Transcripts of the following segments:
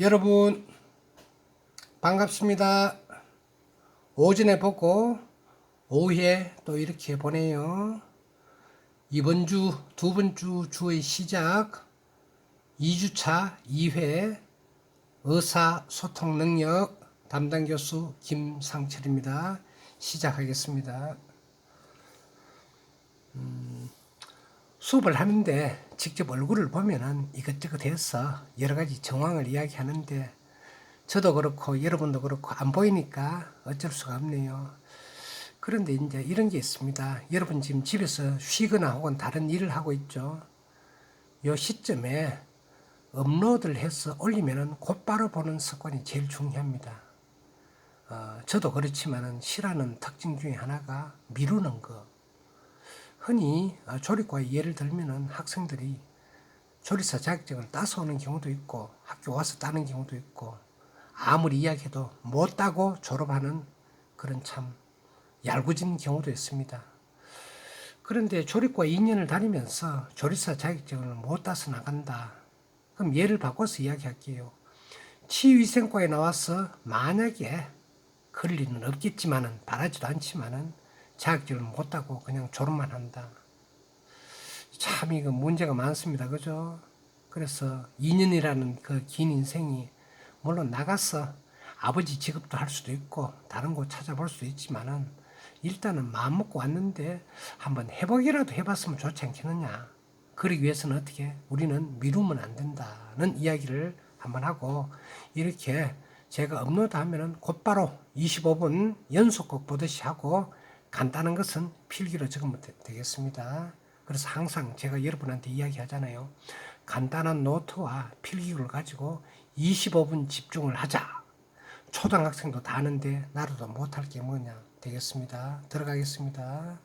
여러분 반갑습니다. 오전에 보고 오후에 또 이렇게 보내요. 이번 주 두 번째 주의 시작 2주차 2회 의사소통 능력 담당 교수 김상철입니다. 시작하겠습니다. 수업을 하는데 직접 얼굴을 보면은 이것저것 해서 여러 가지 정황을 이야기하는데 저도 그렇고 여러분도 그렇고 안 보이니까 어쩔 수가 없네요. 그런데 이제 이런 게 있습니다. 여러분 지금 집에서 쉬거나 혹은 다른 일을 하고 있죠. 요 시점에 업로드를 해서 올리면은 곧바로 보는 습관이 제일 중요합니다. 저도 그렇지만은 싫어하는 특징 중에 하나가 미루는 거. 흔히 조리과 예를 들면은 학생들이 조리사 자격증을 따서 오는 경우도 있고 학교 와서 따는 경우도 있고 아무리 이야기해도 못 따고 졸업하는 그런 참 얄궂은 경우도 있습니다. 그런데 조리과 2년을 다니면서 조리사 자격증을 못 따서 나간다. 그럼 예를 바꿔서 이야기할게요. 치위생과에 나와서 만약에 그럴 리는 없겠지만은 바라지도 않지만은 자격증을 못 따고 그냥 졸업만 한다. 참 이거 문제가 많습니다. 그죠? 그래서 2년이라는 그 긴 인생이 물론 나가서 아버지 직업도 할 수도 있고 다른 곳 찾아볼 수도 있지만은 일단은 마음 먹고 왔는데 한번 해보기라도 해봤으면 좋지 않겠느냐. 그러기 위해서는 어떻게 우리는 미루면 안 된다는 이야기를 한번 하고 이렇게 제가 업로드하면은 곧바로 25분 연속곡 보듯이 하고 간단한 것은 필기로 적으면 되겠습니다. 그래서 항상 제가 여러분한테 이야기하잖아요. 간단한 노트와 필기를 가지고 25분 집중을 하자. 초등학생도 다 하는데 나라도 못할 게 뭐냐 되겠습니다. 들어가겠습니다.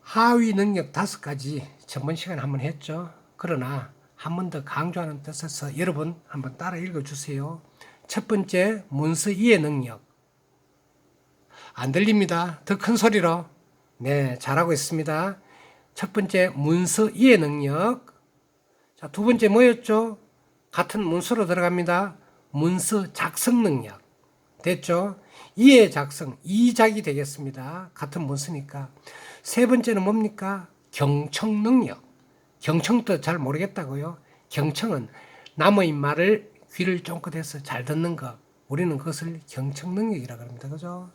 하위 능력 5가지 전번 시간에 한번 했죠. 그러나 한 번 더 강조하는 뜻에서 여러분 한번 따라 읽어주세요. 첫 번째 문서 이해 능력. 안 들립니다. 더 큰 소리로. 네, 잘하고 있습니다. 첫 번째 문서 이해 능력. 자, 두 번째 뭐였죠? 같은 문서로 들어갑니다. 문서 작성 능력. 됐죠? 이해 작성, 이작이 되겠습니다. 같은 문서니까. 세 번째는 뭡니까? 경청 능력. 경청도 잘 모르겠다고요. 경청은 남의 말을 귀를 쫑긋해서 잘 듣는 것. 우리는 그것을 경청 능력이라고 합니다. 그죠?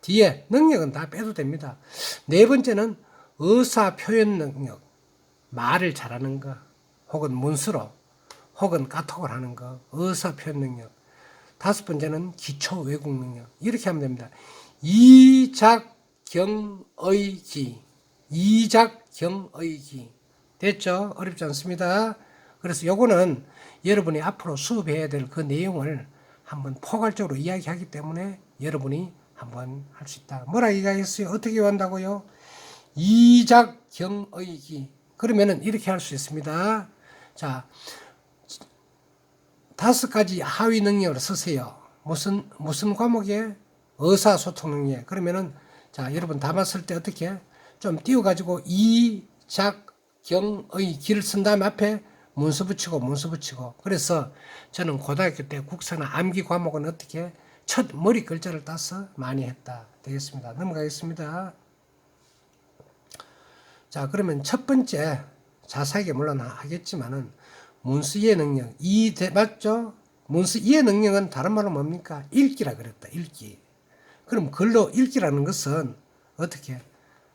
뒤에 능력은 다 빼도 됩니다. 네 번째는 의사 표현 능력. 말을 잘하는 것. 혹은 문서로 혹은 카톡을 하는 것. 의사 표현 능력. 다섯 번째는 기초 외국 능력. 이렇게 하면 됩니다. 이작경의기. 이작경의기. 됐죠? 어렵지 않습니다. 그래서 요거는 여러분이 앞으로 수업해야 될 그 내용을 한번 포괄적으로 이야기하기 때문에 여러분이 한번 할 수 있다. 뭐라 이야기했어요? 어떻게 한다고요? 이작경의기. 그러면은 이렇게 할 수 있습니다. 자, 5가지 하위 능력을 쓰세요. 무슨 과목에? 의사소통 능력. 그러면은, 자, 여러분 담았을 때 어떻게? 좀 띄워가지고, 이작경의 기를 쓴 다음에 앞에 문서 붙이고, 문서 붙이고. 그래서 저는 고등학교 때 국사나 암기 과목은 어떻게? 첫 머리 글자를 따서 많이 했다. 되겠습니다. 넘어가겠습니다. 자, 그러면 첫 번째, 자세하게 물론 하겠지만은, 문서 이해 능력. 맞죠? 문서 이해 능력은 다른 말로 뭡니까? 읽기라 그랬다. 읽기. 그럼 글로 읽기라는 것은 어떻게?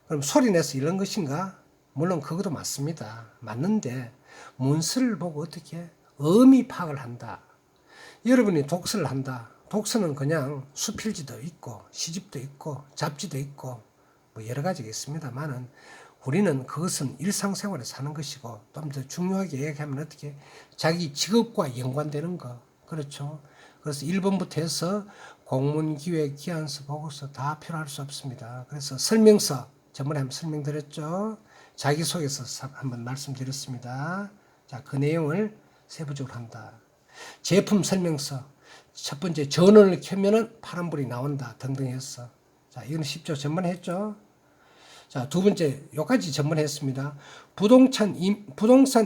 그럼 소리 내서 읽는 것인가? 물론 그것도 맞습니다. 맞는데 문서를 보고 어떻게? 의미 파악을 한다. 여러분이 독서를 한다. 독서는 그냥 수필지도 있고 시집도 있고 잡지도 있고 뭐 여러 가지가 있습니다만은 우리는 그것은 일상생활에 사는 것이고 좀 더 중요하게 얘기하면 어떻게 자기 직업과 연관되는 거 그렇죠. 그래서 1번부터 해서 공문, 기획, 기한서, 보고서 다 필요할 수 없습니다. 그래서 설명서 저번에 한번 설명드렸죠. 자기소개서 한번 말씀드렸습니다. 자, 그 내용을 세부적으로 한다. 제품 설명서 첫 번째 전원을 켜면은 파란불이 나온다 등등 해서 자, 이건 쉽죠. 전번에 했죠. 자, 두 번째, 요까지 전문했습니다. 부동산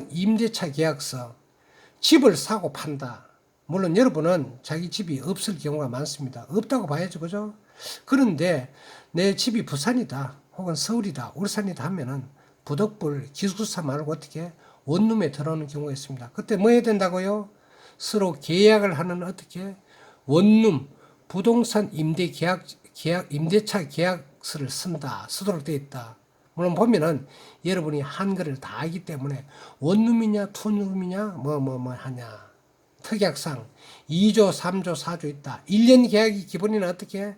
임대차 계약서, 집을 사고 판다. 물론 여러분은 자기 집이 없을 경우가 많습니다. 없다고 봐야죠, 그죠? 그런데 내 집이 부산이다, 혹은 서울이다, 울산이다 하면은 부득불 기숙사 말고 어떻게 원룸에 들어오는 경우가 있습니다. 그때 뭐 해야 된다고요? 서로 계약을 하는 어떻게 원룸 부동산 임대차 계약서를 쓰도록 되어 있다. 물론 보면은 여러분이 한글을 다 알기 때문에 원룸이냐 투룸이냐 뭐 하냐 특약상 2조 3조 4조 있다. 1년 계약이 기본이나 어떻게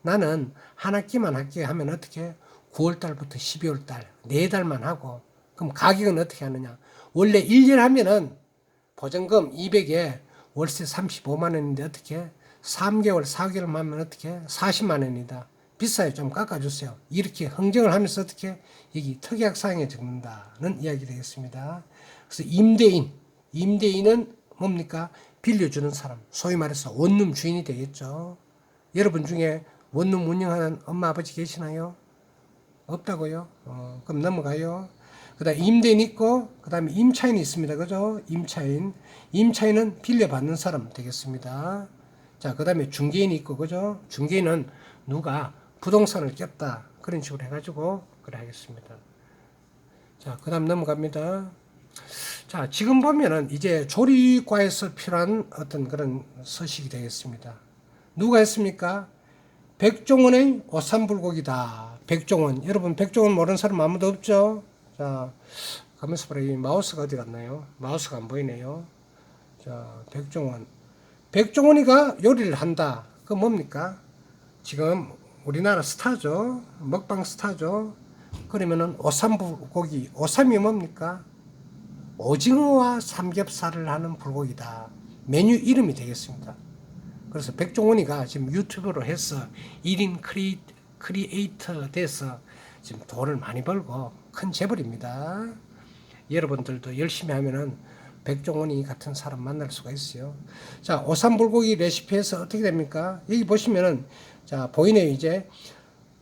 나는 한 학기만 할게 하면 어떻게 9월달부터 12월달 4달만 하고 그럼 가격은 어떻게 하느냐. 원래 1년 하면은 보증금 200에 월세 35만 원인데 어떻게 3개월 4개월만 하면 어떻게 40만 원이다. 비싸요. 좀 깎아주세요. 이렇게 흥정을 하면서 어떻게 여기 특약사항에 적는다는 이야기 되겠습니다. 그래서 임대인은 뭡니까? 빌려주는 사람, 소위 말해서 원룸 주인이 되겠죠. 여러분 중에 원룸 운영하는 엄마 아버지 계시나요? 없다고요? 그럼 넘어가요. 그 다음에 임대인 있고 그 다음에 임차인이 있습니다. 그죠? 임차인은 빌려받는 사람 되겠습니다. 자, 그 다음에 중개인이 있고 그죠? 중개인은 누가 부동산을 꼈다 그런 식으로 해가지고 그래 하겠습니다. 자, 그 다음 넘어갑니다. 자, 지금 보면은 이제 조리과에서 필요한 어떤 그런 서식이 되겠습니다. 누가 했습니까? 백종원의 오삼불고기다. 백종원. 여러분 백종원 모르는 사람 아무도 없죠? 자, 가면서 봐라. 이 마우스가 어디 갔나요? 마우스가 안 보이네요. 자, 백종원이가 요리를 한다. 그 뭡니까? 지금 우리나라 스타죠. 먹방 스타죠. 그러면은 오삼불고기. 오삼이 뭡니까? 오징어와 삼겹살을 하는 불고기다. 메뉴 이름이 되겠습니다. 그래서 백종원이가 지금 유튜브로 해서 1인 크리에이터 돼서 지금 돈을 많이 벌고 큰 재벌입니다. 여러분들도 열심히 하면은 백종원이 같은 사람 만날 수가 있어요. 자, 오삼불고기 레시피에서 어떻게 됩니까? 여기 보시면은 자, 보이네요. 이제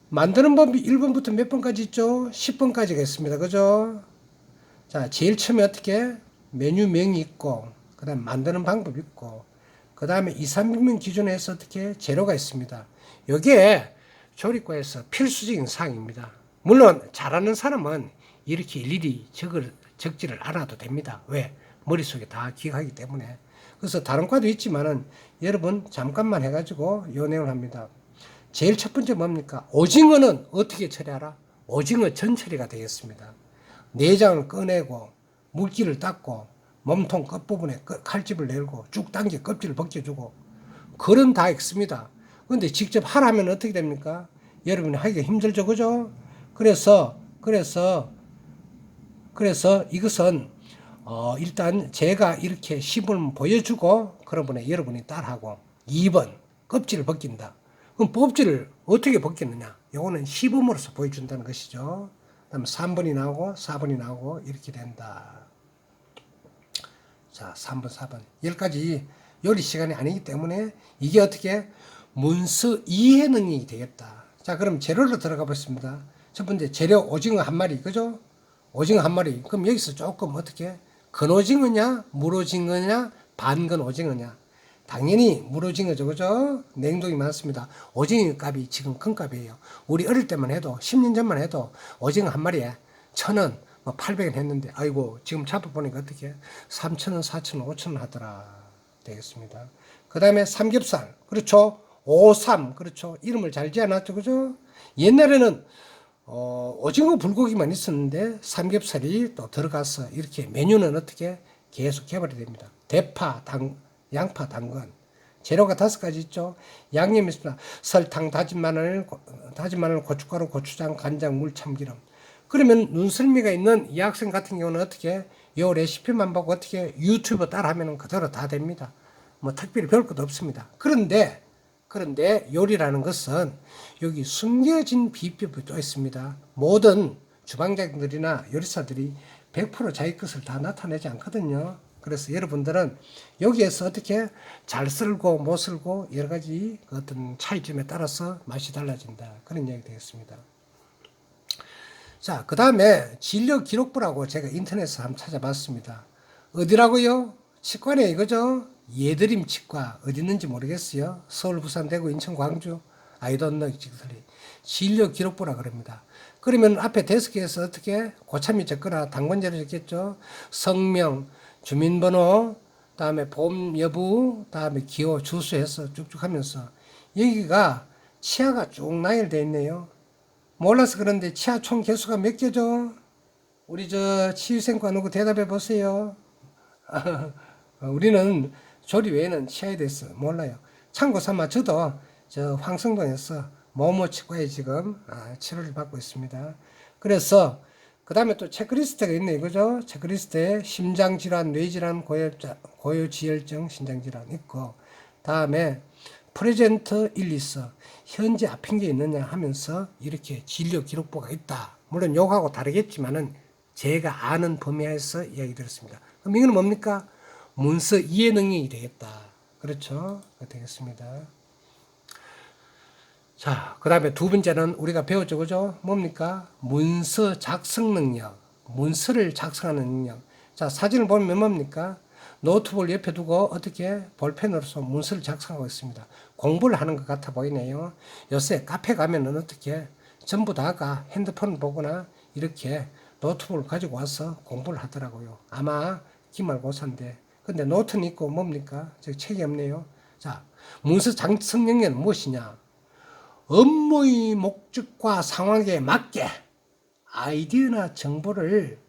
만드는 법이 1번부터 몇 번까지 있죠? 10번까지가 있습니다. 그죠? 자, 제일 처음에 어떻게 메뉴명이 있고 그 다음에 만드는 방법이 있고 그 다음에 2, 300명 기준에 해서 어떻게 재료가 있습니다. 이게 조리과에서 필수적인 사항입니다. 물론 잘하는 사람은 이렇게 일일이 적지를 않아도 됩니다. 왜? 머릿속에 다 기억하기 때문에. 그래서 다른 과도 있지만은 여러분 잠깐만 해가지고 요 내용을 합니다. 제일 첫 번째 뭡니까? 오징어는 어떻게 처리하라? 오징어 전 처리가 되겠습니다. 내장을 꺼내고 물기를 닦고 몸통 끝부분에 칼집을 내고 쭉 당겨 껍질을 벗겨주고 그런 다 있습니다. 그런데 직접 하라면 어떻게 됩니까? 여러분이 하기가 힘들죠, 그죠? 그래서 이것은 일단 제가 이렇게 시범을 보여주고 그러면 여러분이 따라하고 2번 껍질을 벗긴다. 그럼 껍질을 어떻게 벗겼느냐? 요거는 시범으로서 보여준다는 것이죠. 그다음에 3번이 나오고 4번이 나오고 이렇게 된다. 자, 3번, 4번. 여기까지 요리 시간이 아니기 때문에 이게 어떻게 문서 이해 능력이 되겠다. 자, 그럼 재료로 들어가 보겠습니다. 첫 번째 재료 오징어 한 마리, 그죠? 오징어 한 마리. 그럼 여기서 조금 어떻게 건오징어냐, 물오징어냐, 반건 오징어냐? 당연히 물오징어죠, 그죠? 냉동이 많습니다. 오징어 값이 지금 큰 값이에요. 우리 어릴 때만 해도 10년 전만 해도 오징어 한 마리에 1,000원, 뭐 800원 했는데 아이고 지금 잡아보니까 어떻게 3,000원, 4,000원, 5,000원 하더라 되겠습니다. 그 다음에 삼겹살, 그렇죠? 오삼, 그렇죠? 이름을 잘 지어놨죠, 그죠? 옛날에는 오징어 불고기만 있었는데 삼겹살이 또 들어가서 이렇게 메뉴는 어떻게 계속 개발이 됩니다. 대파, 양파, 당근. 재료가 5가지 있죠. 양념이 있습니다. 설탕, 다진 마늘, 고춧가루, 고추장, 간장, 물, 참기름. 그러면 눈썰미가 있는 이 학생 같은 경우는 어떻게 요 레시피만 보고 어떻게 유튜브 따라하면 그대로 다 됩니다. 뭐 특별히 배울 것도 없습니다. 그런데 요리라는 것은 여기 숨겨진 비법이 또 있습니다. 모든 주방장들이나 요리사들이 100% 자기 것을 다 나타내지 않거든요. 그래서 여러분들은 여기에서 어떻게 잘 썰고 못 썰고 여러 가지 어떤 차이점에 따라서 맛이 달라진다. 그런 얘기 되겠습니다. 자, 그 다음에 진료 기록부라고 제가 인터넷에서 한번 찾아봤습니다. 어디라고요? 치과네 이거죠? 예드림 치과 어디 있는지 모르겠어요. 서울, 부산, 대구, 인천, 광주 I don't know. 진료 기록부라 그럽니다. 그러면 앞에 데스크에서 어떻게 고참이 적거나 당번제로 적겠죠. 성명, 주민번호, 다음에 보험 여부, 다음에 기호, 주소 해서 쭉쭉 하면서 여기가 치아가 쭉 나열되어 있네요. 몰라서 그런데 치아 총 개수가 몇 개죠? 우리 저 치유생과 누구 대답해 보세요. 우리는 조리 외에는 치아에 대해서 몰라요. 참고 삼아 저도 저 황성동에서 모모 치과에 지금 치료를 받고 있습니다. 그래서 그 다음에 또 체크리스트가 있네요. 그죠? 체크리스트에 심장질환, 뇌질환, 고요지혈증, 신장질환 있고 다음에 프레젠트 일리스 현재 아픈 게 있느냐 하면서 이렇게 진료 기록부가 있다. 물론 요거하고 다르겠지만은 제가 아는 범위 하에서 이야기 드렸습니다. 그럼 이건 뭡니까? 문서 이해 능력이 되겠다. 그렇죠? 되겠습니다. 자, 그 다음에 두 번째는 우리가 배웠죠. 그죠? 뭡니까? 문서 작성 능력. 문서를 작성하는 능력. 자, 사진을 보면 뭡니까? 노트북을 옆에 두고 어떻게 볼펜으로서 문서를 작성하고 있습니다. 공부를 하는 것 같아 보이네요. 요새 카페 가면은 어떻게 전부 다가 핸드폰을 보거나 이렇게 노트북을 가지고 와서 공부를 하더라고요. 아마 기말고사인데. 근데 노트는 있고 뭡니까? 저 책이 없네요. 자, 문서 작성 능력은 무엇이냐? 업무의 목적과 상황에 맞게 아이디어나 정보를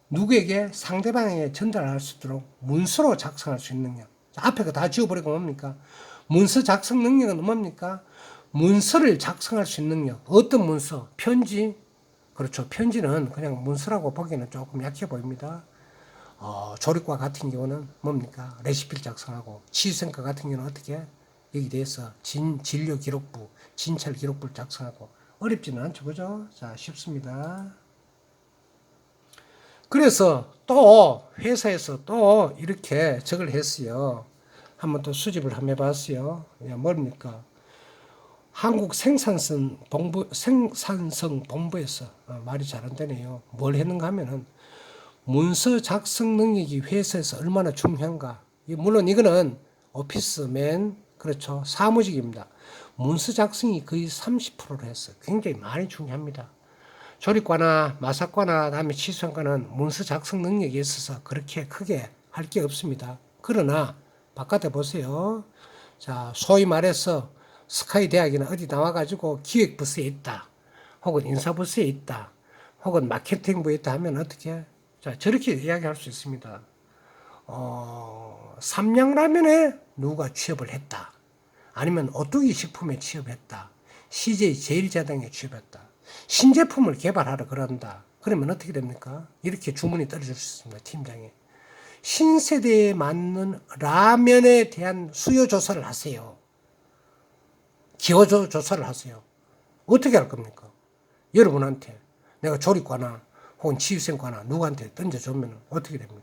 누구에게 상대방에게 전달할 수 있도록 문서로 작성할 수 있는 능력. 앞에 거 다 지워버리고 뭡니까? 문서 작성 능력은 뭡니까? 문서를 작성할 수 있는 능력. 어떤 문서? 편지? 그렇죠. 편지는 그냥 문서라고 보기에는 조금 약해 보입니다. 조리과 같은 경우는 뭡니까? 레시피를 작성하고 치유생과 같은 경우는 어떻게? 여기 대해서 진료 기록부, 진찰 기록부를 작성하고 어렵지는 않죠. 그죠? 자, 쉽습니다. 그래서 또 회사에서 또 이렇게 적을 했어요. 한번 또 수집을 한번 해봤어요. 뭡니까? 한국 생산성 본부에서 말이 잘 안 되네요. 뭘 했는가 하면은 문서 작성 능력이 회사에서 얼마나 중요한가. 물론 이거는 오피스맨 그렇죠. 사무직입니다. 문서 작성이 거의 30%를 했어요. 굉장히 많이 중요합니다. 조리과나 마사과나 다음에 치수학과는 문서 작성 능력이 있어서 그렇게 크게 할 게 없습니다. 그러나 바깥에 보세요. 자, 소위 말해서 스카이 대학이나 어디 나와가지고 기획부서에 있다. 혹은 인사부서에 있다. 혹은 마케팅부에 있다 하면 어떻게? 자, 저렇게 이야기할 수 있습니다. 삼양라면에 누가 취업을 했다. 아니면 오뚜기 식품에 취업했다. CJ 제일제당에 취업했다. 신제품을 개발하러 그런다. 그러면 어떻게 됩니까? 이렇게 주문이 떨어질 수 있습니다. 팀장에. 신세대에 맞는 라면에 대한 수요 조사를 하세요. 기호 조사를 하세요. 어떻게 할 겁니까? 여러분한테 내가 조리과나 혹은 치유생과나 누구한테 던져주면 어떻게 됩니까?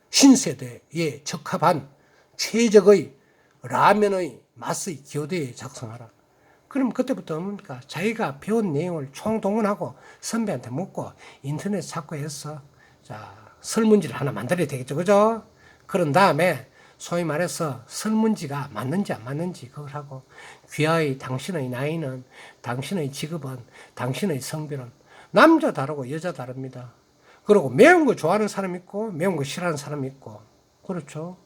신세대에 적합한 최적의 라면의 맛의 기호대에 작성하라. 그럼 그때부터 뭡니까? 자기가 배운 내용을 총동원하고 선배한테 묻고 인터넷 찾고 해서 자, 설문지를 하나 만들어야 되겠죠. 그죠? 그런 다음에 소위 말해서 설문지가 맞는지 안 맞는지 그걸 하고 귀하의 당신의 나이는 당신의 직업은 당신의 성별은 남자 다르고 여자 다릅니다. 그리고 매운 거 좋아하는 사람 있고 매운 거 싫어하는 사람 있고 그렇죠.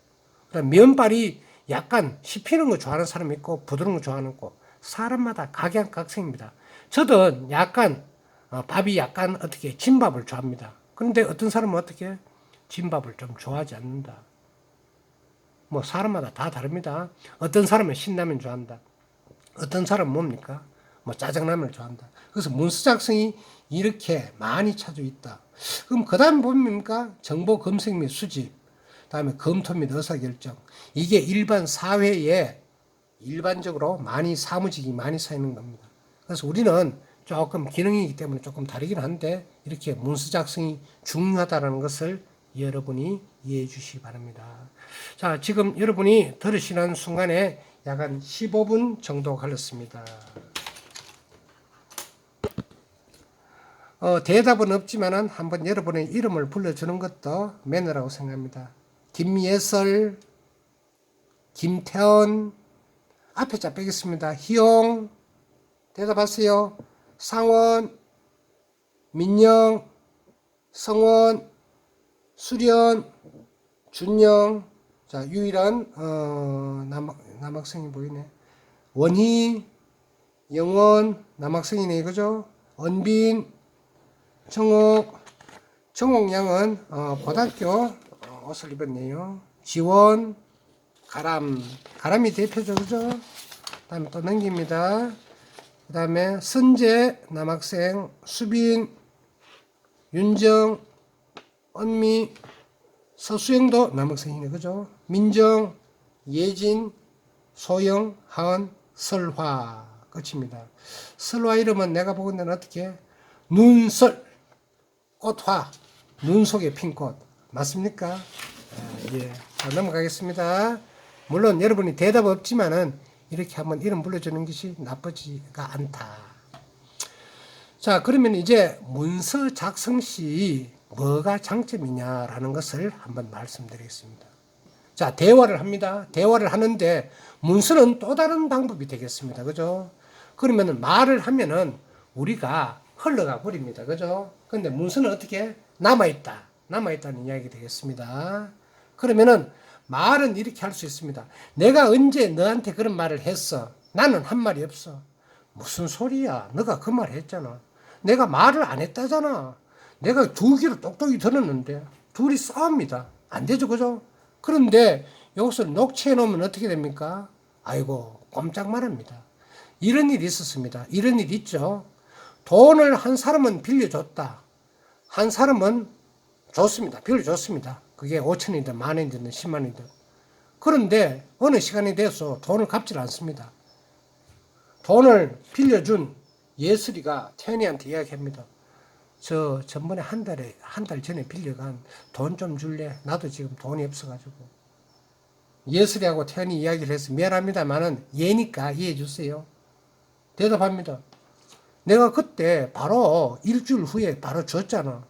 그다음 면발이 약간 씹히는 거 좋아하는 사람 있고 부드러운 거 좋아하는 거 사람마다 각양각색입니다. 저도 약간 밥이 약간 어떻게 진밥을 좋아합니다. 그런데 어떤 사람은 어떻게 진밥을 좀 좋아하지 않는다. 뭐 사람마다 다 다릅니다. 어떤 사람은 신라면 좋아한다. 어떤 사람은 뭡니까? 뭐 짜장라면을 좋아한다. 그래서 문서 작성이 이렇게 많이 찾아 있다. 그럼 그 다음에 뭡니까? 정보 검색 및 수집. 다음에 검토 및 의사결정. 이게 일반 사회에 일반적으로 많이 사무직이 많이 쌓이는 겁니다. 그래서 우리는 조금 기능이기 때문에 조금 다르긴 한데 이렇게 문서 작성이 중요하다는 것을 여러분이 이해해 주시기 바랍니다. 자, 지금 여러분이 들으시는 순간에 약 한 15분 정도 걸렸습니다. 대답은 없지만은 한번 여러분의 이름을 불러주는 것도 매너라고 생각합니다. 김예설, 김태원, 앞에 자 빼겠습니다. 희용, 대답하세요. 상원, 민영, 성원, 수련, 준영, 자, 유일한, 남학생이 보이네. 원희, 영원, 남학생이네, 그죠? 언빈, 정옥, 정옥 양은, 고등학교 옷을 입었네요. 지원, 가람이 대표죠, 그죠? 다음에 또 넘깁니다. 그 다음에 선재, 남학생, 수빈, 윤정, 언미, 서수영도 남학생이네, 그죠? 민정, 예진, 소영, 하은, 설화. 끝입니다. 설화 이름은 내가 보건대는 어떻게? 눈설, 꽃화, 눈 속에 핀 꽃. 맞습니까? 예. 자, 넘어가겠습니다. 물론 여러분이 대답 없지만은 이렇게 한번 이름 불러주는 것이 나쁘지가 않다. 자, 그러면 이제 문서 작성 시 뭐가 장점이냐라는 것을 한번 말씀드리겠습니다. 자, 대화를 합니다. 대화를 하는데 문서는 또 다른 방법이 되겠습니다. 그죠? 그러면은 말을 하면은 우리가 흘러가 버립니다. 그죠? 근데 문서는 어떻게? 남아있다. 남아있다는 이야기 되겠습니다. 그러면은 말은 이렇게 할 수 있습니다. 내가 언제 너한테 그런 말을 했어? 나는 한 말이 없어. 무슨 소리야? 너가 그 말 했잖아. 내가 말을 안 했다잖아. 내가 두 귀로 똑똑히 들었는데 둘이 싸웁니다. 안 되죠, 그죠? 그런데 이것을 녹취해 놓으면 어떻게 됩니까? 아이고, 꼼짝 말합니다. 이런 일이 있었습니다. 이런 일 있죠. 돈을 한 사람은 빌려줬다. 한 사람은 줬습니다. 빌려줬습니다. 그게 5천원이든 만원이든 10만원이든. 그런데 어느 시간이 돼서 돈을 갚질 않습니다. 돈을 빌려준 예슬이가 태연이한테 이야기합니다. 저 전번에 한 달 전에 빌려간 돈 좀 줄래? 나도 지금 돈이 없어가지고. 예슬이하고 태연이 이야기를 해서 미안합니다만은 얘니까 이해해 주세요. 대답합니다. 내가 그때 바로 일주일 후에 바로 줬잖아.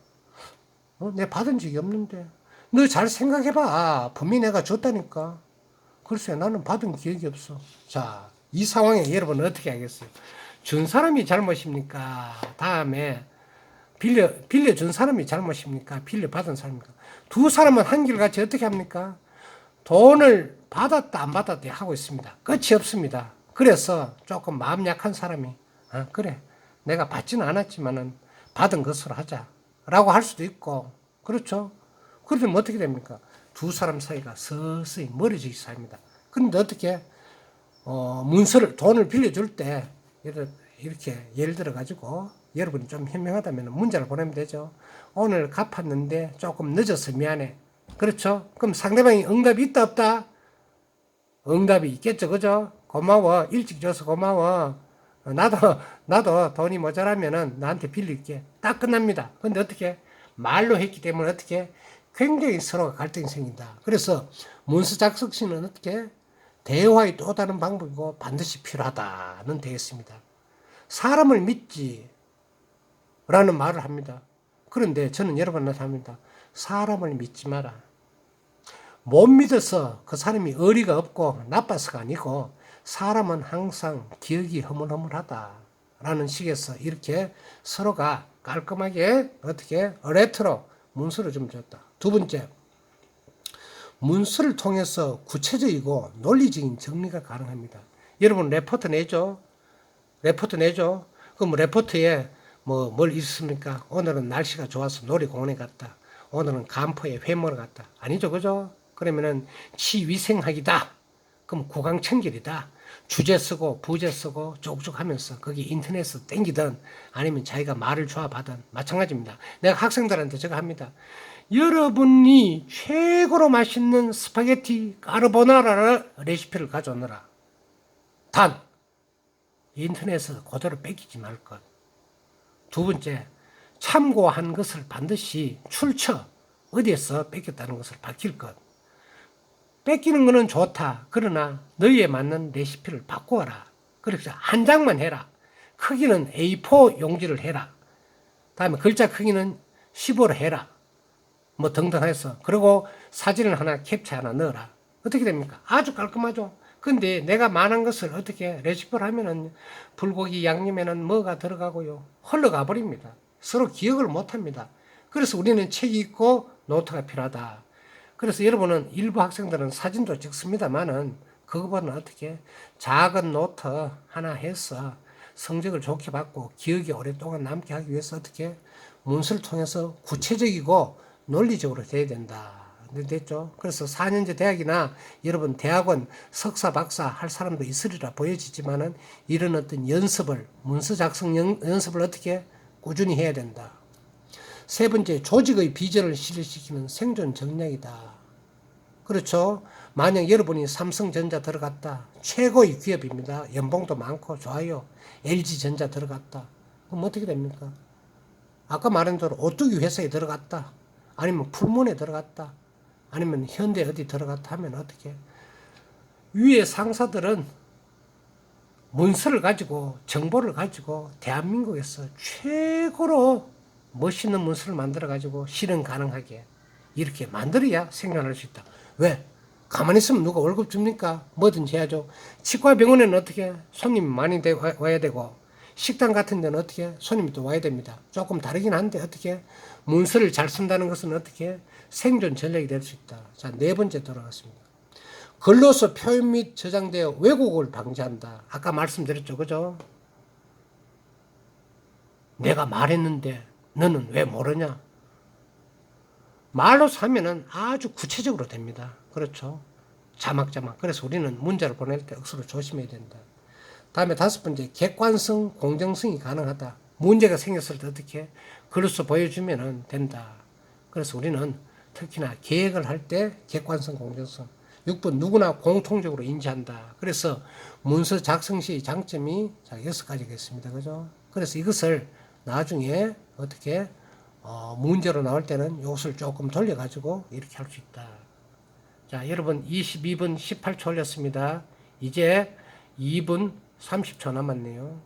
내가 받은 적이 없는데. 너 잘 생각해봐. 분명히 내가 줬다니까. 글쎄, 나는 받은 기억이 없어. 자, 이 상황에 여러분은 어떻게 하겠어요? 준 사람이 잘못입니까? 다음에 빌려준 사람이 잘못입니까? 빌려받은 사람입니까? 두 사람은 한결같이 어떻게 합니까? 돈을 받았다 안 받았다 하고 있습니다. 끝이 없습니다. 그래서 조금 마음 약한 사람이 그래, 내가 받지는 않았지만은 받은 것으로 하자 라고 할 수도 있고, 그렇죠? 그러면 어떻게 됩니까? 두 사람 사이가 서서히 멀어지기 시작합니다. 그런데 어떻게 문서를, 돈을 빌려줄 때 이렇게 예를 들어 가지고 여러분이 좀 현명하다면 문자를 보내면 되죠. 오늘 갚았는데 조금 늦어서 미안해. 그렇죠? 그럼 상대방이 응답이 있다 없다? 응답이 있겠죠, 그죠? 고마워, 일찍 줘서 고마워. 나도 돈이 모자라면은 나한테 빌릴게. 딱 끝납니다. 근데 어떻게? 말로 했기 때문에 어떻게? 굉장히 서로가 갈등이 생긴다. 그래서 문서 작성 시는 어떻게? 대화의 또 다른 방법이고 반드시 필요하다는 되겠습니다. 사람을 믿지 라는 말을 합니다. 그런데 저는 여러분한테 합니다. 사람을 믿지 마라. 못 믿어서 그 사람이 어리가 없고 나빠서가 아니고 사람은 항상 기억이 허물허물하다 라는 식에서 이렇게 서로가 깔끔하게 어떻게 레트로 문서를 좀 줬다. 두 번째, 문서를 통해서 구체적이고 논리적인 정리가 가능합니다. 여러분 레포트 내죠? 레포트 내죠? 그럼 레포트에 뭘 있습니까? 오늘은 날씨가 좋아서 놀이공원에 갔다. 오늘은 간포에 회 먹으러 갔다. 아니죠, 그죠? 그러면은 치위생학이다. 그럼 구강청결이다. 주제 쓰고 부제 쓰고 쭉쭉 하면서 거기 인터넷에서 땡기든 아니면 자기가 말을 조합하든 마찬가지입니다. 내가 학생들한테 저거 합니다. 여러분이 최고로 맛있는 스파게티 까르보나라 레시피를 가져오너라. 단 인터넷에서 그대로 뺏기지 말 것. 두 번째, 참고한 것을 반드시 출처, 어디에서 뺏겼다는 것을 밝힐 것. 뺏기는 것은 좋다. 그러나 너희에 맞는 레시피를 바꾸어라. 그래서 한 장만 해라. 크기는 A4 용지를 해라. 다음에 글자 크기는 15로 해라. 뭐 등등 해서. 그리고 사진을 하나 캡처 하나 넣어라. 어떻게 됩니까? 아주 깔끔하죠. 근데 내가 말한 것을 어떻게 레시피를 하면은 불고기 양념에는 뭐가 들어가고요. 흘러가 버립니다. 서로 기억을 못 합니다. 그래서 우리는 책이 있고 노트가 필요하다. 그래서 여러분은 일부 학생들은 사진도 찍습니다만은 그거보다는 어떻게 작은 노트 하나 해서 성적을 좋게 받고 기억이 오랫동안 남게 하기 위해서 어떻게 문서를 통해서 구체적이고 논리적으로 돼야 된다. 됐죠? 그래서 4년제 대학이나 여러분 대학원 석사 박사 할 사람도 있으리라 보여지지만은 이런 어떤 연습을 문서 작성 연습을 어떻게 꾸준히 해야 된다. 세 번째, 조직의 비전을 실현시키는 생존 전략이다. 그렇죠? 만약 여러분이 삼성전자 들어갔다. 최고의 기업입니다. 연봉도 많고 좋아요. LG전자 들어갔다. 그럼 어떻게 됩니까? 아까 말한 대로 오뚜기 회사에 들어갔다. 아니면 풀문에 들어갔다. 아니면 현대 어디 들어갔다 하면 어떻게? 위에 상사들은 문서를 가지고 정보를 가지고 대한민국에서 최고로 멋있는 문서를 만들어 가지고 실현 가능하게 이렇게 만들어야 생존할 수 있다. 왜? 가만히 있으면 누가 월급 줍니까? 뭐든지 해야죠. 치과 병원에는 어떻게 손님이 많이 와야 되고 식당 같은 데는 어떻게 손님이 또 와야 됩니다. 조금 다르긴 한데 어떻게 문서를 잘 쓴다는 것은 어떻게 생존 전략이 될 수 있다. 자, 네 번째 돌아갔습니다. 글로서 표현 및 저장되어 왜곡을 방지한다. 아까 말씀드렸죠. 그죠? 내가 말했는데 너는 왜 모르냐? 말로서 하면은 아주 구체적으로 됩니다. 그렇죠? 자막자막. 그래서 우리는 문자를 보낼 때 억수로 조심해야 된다. 다음에 다섯 번째, 객관성, 공정성이 가능하다. 문제가 생겼을 때 어떻게 글로서 보여주면 된다. 그래서 우리는 특히나 계획을 할 때 객관성, 공정성. 6번, 누구나 공통적으로 인지한다. 그래서 문서 작성 시의 장점이 6가지가 있습니다. 그죠? 그래서 이것을 나중에 어떻게 문제로 나올 때는 이것을 조금 돌려가지고 이렇게 할 수 있다. 자, 여러분 22분 18초 올렸습니다. 이제 2분 30초 남았네요.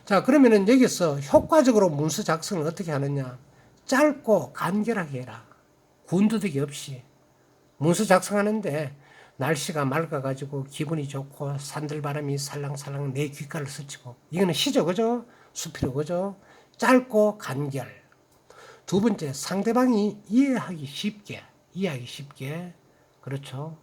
자, 그러면은 여기서 효과적으로 문서 작성을 어떻게 하느냐? 짧고 간결하게 해라. 군더더기 없이. 문서 작성하는데 날씨가 맑아가지고 기분이 좋고 산들바람이 살랑살랑 내 귓가를 스치고 이거는 시죠, 그죠? 수필요, 그죠? 짧고 간결. 두 번째, 상대방이 이해하기 쉽게. 그렇죠?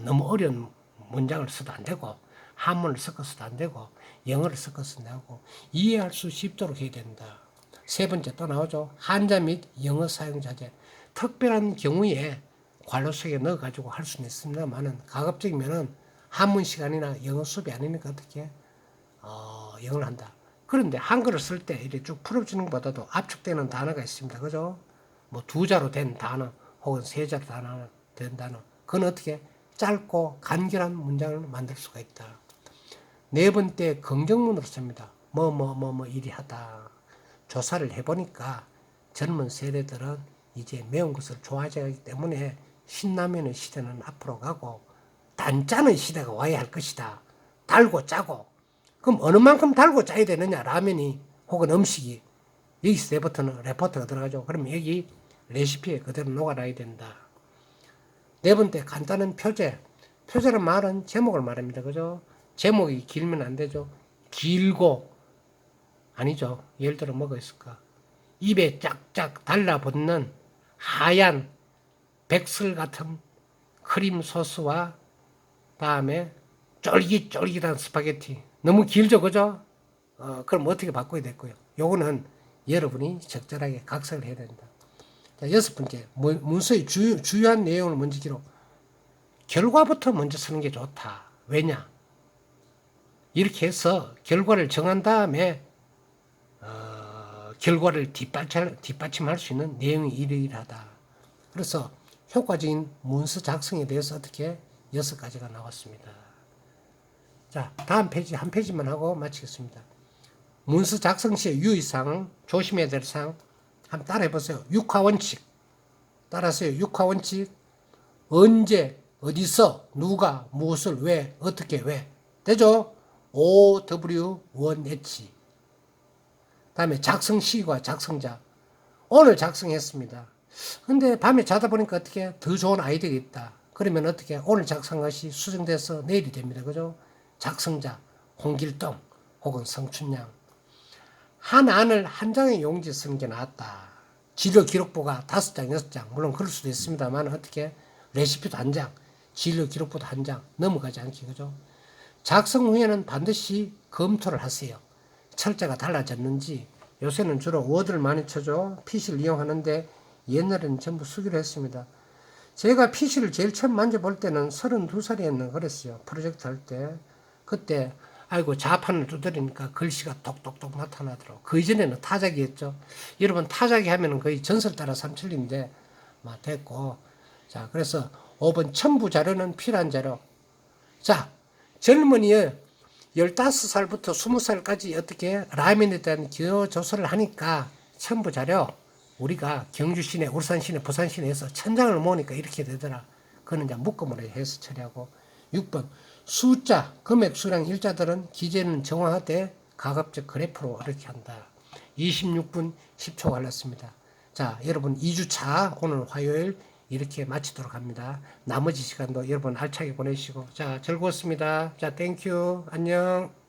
너무 어려운 문장을 써도 안 되고 한문을 섞어서도 안 되고 영어를 섞어서도 안 되고 이해할 수 쉽도록 해야 된다. 세 번째 또 나오죠. 한자 및 영어 사용 자제. 특별한 경우에 관로 속에 넣어가지고 할 수는 있습니다만은 가급적이면은 한문 시간이나 영어 수업이 아니니까 어떻게 영어를 한다. 그런데 한글을 쓸 때 이렇게 쭉 풀어주는 것보다도 압축되는 단어가 있습니다. 그죠? 뭐 두 자로 된 단어 혹은 세 자로 된 단어. 그건 어떻게 짧고 간결한 문장을 만들 수가 있다. 네 번째 긍정문으로 씁니다. 이리 하다. 조사를 해보니까 젊은 세대들은 이제 매운 것을 좋아하지 않기 때문에 신라면의 시대는 앞으로 가고 단짠의 시대가 와야 할 것이다. 달고 짜고. 그럼 어느 만큼 달고 짜야 되느냐? 라면이 혹은 음식이. 여기서 내부터는 레포트가 들어가죠. 그럼 여기 레시피에 그대로 녹아놔야 된다. 네 번째 간단한 표제. 표제란 말은 제목을 말합니다. 그죠? 제목이 길면 안 되죠. 길고 아니죠. 예를 들어 뭐가 있을까? 입에 쫙쫙 달라붙는 하얀 백설 같은 크림 소스와 다음에 쫄깃쫄깃한 스파게티. 너무 길죠, 그죠? 그럼 어떻게 바꿔야 될까요? 요거는 여러분이 적절하게 각색을 해야 된다. 자, 여섯 번째, 문서의 주요한 내용을 먼저 기록. 결과부터 먼저 쓰는 게 좋다. 왜냐? 이렇게 해서 결과를 정한 다음에 결과를 뒷받침할 수 있는 내용이 이러이러하다. 그래서 효과적인 문서 작성에 대해서 어떻게 6가지가 나왔습니다. 자, 다음 페이지 한 페이지만 하고 마치겠습니다. 문서 작성 시의 유의사항, 조심해야 될 사항 한번 따라해 보세요. 6화원칙 따라하세요. 6화원칙. 언제, 어디서, 누가, 무엇을, 왜, 어떻게, 왜. 되죠? OW1H. 다음에 작성 시와 작성자. 오늘 작성했습니다. 근데 밤에 자다 보니까 어떻게 더 좋은 아이디어가 있다. 그러면 어떻게 오늘 작성한 것이 수정돼서 내일이 됩니다. 그죠? 작성자, 홍길동 혹은 성춘양. 한 안을 한 장의 용지 쓰는 게 낫다. 진료 기록부가 5장, 6장. 물론 그럴 수도 있습니다만 어떻게 레시피도 한 장, 진료 기록부도 한 장 넘어가지 않게. 그죠? 작성 후에는 반드시 검토를 하세요. 철자가 달라졌는지. 요새는 주로 워드를 많이 쳐줘. PC를 이용하는데 옛날에는 전부 수기로 했습니다. 제가 PC를 제일 처음 만져볼 때는 32살이었나 그랬어요. 프로젝트 할 때. 그때 아이고 자판을 두드리니까 글씨가 똑똑똑 나타나더라고. 그 이전에는 타자기였죠. 여러분 타자기 하면은 거의 전설 따라 삼천리인데 막 됐고. 자, 그래서 5번 첨부 자료는 필요한 자료. 자, 젊은이의 15살부터 20살까지 어떻게 라면에 대한 기호 조사를 하니까 첨부 자료 우리가 경주 시내, 울산 시내, 부산 시내에서 천장을 모으니까 이렇게 되더라. 그거는 이제 묶음으로 해서 처리하고. 6번 숫자, 금액, 수량, 일자들은 기재는 정확하되 가급적 그래프로 이렇게 한다. 26분 10초 걸렸습니다. 자, 여러분 2주차 오늘 화요일 이렇게 마치도록 합니다. 나머지 시간도 여러분 알차게 보내시고. 자, 즐거웠습니다. 자, 땡큐. 안녕.